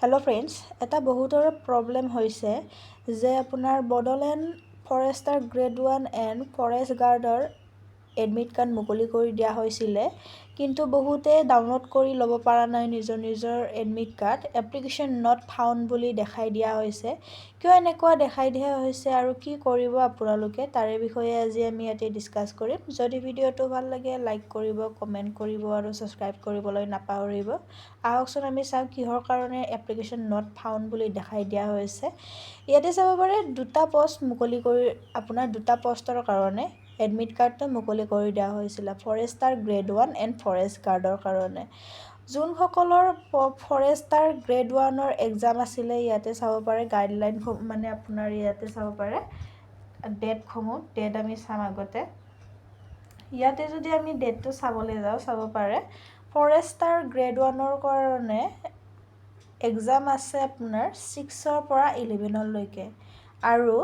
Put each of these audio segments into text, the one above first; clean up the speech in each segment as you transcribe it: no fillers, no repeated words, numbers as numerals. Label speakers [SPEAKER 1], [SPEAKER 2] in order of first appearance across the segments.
[SPEAKER 1] Hello' friends, এটা বহুতৰে problem হৈছে যে আপোনাৰ Bodoland forester grade 1 and forest গাৰ্ডৰ এডমিট কাৰ্ড মুকলি কৰি দিয়া হৈছিলে, কিন্তু বহুতে ডাউনলোড কৰি ল'ব পৰা নাই নিজৰ admit card. Application not found বুলি দেখাই দিয়া হৈছে। কিয় এনেকুৱা দেখাই দিয়া হৈছে আৰু কি কৰিব আপোনালোকে, তাৰে বিষয়ে আজি আমি ইয়াতে ডিছকাছ কৰিম। যদি ভিডিঅ'টো ভাল লাগে লাইক কৰিব, কমেণ্ট কৰিব আৰু ছাবস্ক্ৰাইব কৰিবলৈ নাপাহৰিব। আহকচোন আমি চাওঁ কিহৰ কাৰণে এপ্লিকেশ্যন নট ফাউণ্ড বুলি দেখাই দিয়া হৈছে। ইয়াতে চাব পাৰে দুটা পষ্টৰ কাৰণে এডমিট কাৰ্ডটো মুকলি কৰি দিয়া হৈছিলে, ফৰেষ্টাৰ গ্ৰেড 1 এণ্ড ফৰেষ্ট গাৰ্ডৰ কাৰণে। যোনসকলৰ ফৰেষ্টাৰ গ্ৰেড 1ৰ এক্সাম আছিলে, ইয়াতে চাব পাৰে গাইডলাইনসমূহ, মানে আপোনাৰ ইয়াতে চাব পাৰে ডেট আমি চাম আগতে। ইয়াতে যদি আমি ডেটটো চাবলৈ যাওঁ, চাব পাৰে ফৰেষ্টাৰ গ্ৰেড 1ৰ কাৰণে এক্সাম আছে আপোনাৰ 6ৰ পৰা 11লৈকে, আৰু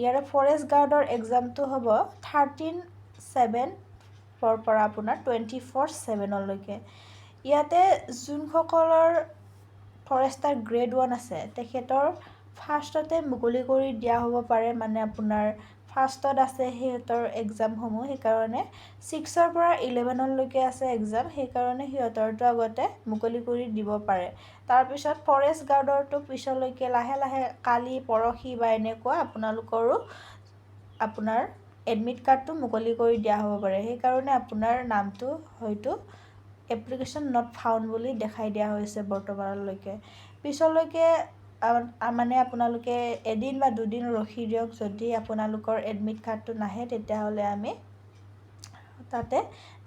[SPEAKER 1] ইয়াৰে ফৰেষ্ট গাৰ্ডৰ এক্সামটো হ'ব 13/7 পৰা আপোনাৰ 24/7লৈকে। ইয়াতে যোনসকলৰ ফৰেষ্টাৰ গ্ৰেড 1 আছে, তেখেতৰ ফাৰ্ষ্টতে মুকলি কৰি দিয়া হ'ব পাৰে, মানে আপোনাৰ ফাৰ্ষ্টত আছে সিহঁতৰ এক্সামসমূহ, সেইকাৰণে 6ৰ পৰা 11লৈকে আছে এক্সাম, সেইকাৰণে সিহঁতৰটো আগতে মুকলি কৰি দিব পাৰে। তাৰপিছত ফৰেষ্ট গাৰ্ডৰটো পিছলৈকে লাহে লাহে কালি পৰহি বা এনেকুৱা আপোনালোকৰো আপোনাৰ এডমিট কাৰ্ডটো মুকলি কৰি দিয়া হ'ব পাৰে। সেইকাৰণে আপোনাৰ নামটো হয়তো এপ্লিকেশ্যন নট ফাউণ্ড বুলি দেখাই দিয়া হৈছে বৰ্তমানলৈকে। পিছলৈকে মানে আপোনালোকে এদিন বা দুদিন ৰখি দিয়ক। যদি আপোনালোকৰ এডমিট কাৰ্ডটো নাহে, তেতিয়াহ'লে আমি তাতে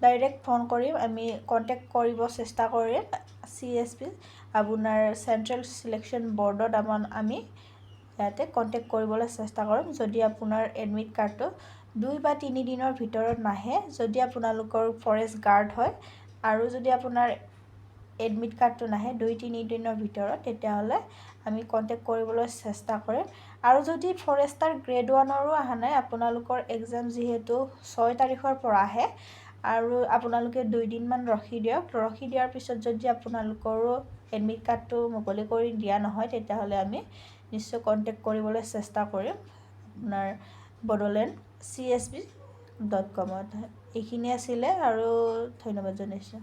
[SPEAKER 1] ডাইৰেক্ট ফোন কৰিম, আমি কণ্টেক্ট কৰিব চেষ্টা কৰিম CSP, আপোনাৰ চেণ্ট্ৰেল ছিলেকশ্যন বৰ্ডত আমি ইয়াতে কণ্টেক্ট কৰিবলৈ চেষ্টা কৰিম। যদি আপোনাৰ এডমিট কাৰ্ডটো 2 বা 3 দিনৰ ভিতৰত নাহে, যদি আপোনালোকৰ ফৰেষ্ট গাৰ্ড হয়, আৰু যদি আপোনাৰ এডমিট কাৰ্ডটো নাহে 2-3 দিনৰ ভিতৰত, তেতিয়াহ'লে আমি কণ্টেক্ট কৰিবলৈ চেষ্টা কৰিম। আৰু যদি ফৰেষ্টাৰ গ্ৰেড 1ৰো অহা নাই, আপোনালোকৰ এক্সাম যিহেতু 6 তাৰিখৰ পৰা আহে, আৰু আপোনালোকে 2 দিনমান ৰখি দিয়ক। ৰখি দিয়াৰ পিছত যদি আপোনালোকৰো এডমিট কাৰ্ডটো মুকলি কৰি দিয়া নহয়, তেতিয়াহ'লে আমি নিশ্চয় কণ্টেক্ট কৰিবলৈ চেষ্টা কৰিম আপোনাৰ bodoland csb.com। এইখিনি আছিলে, আৰু ধন্যবাদ জনাইছোঁ।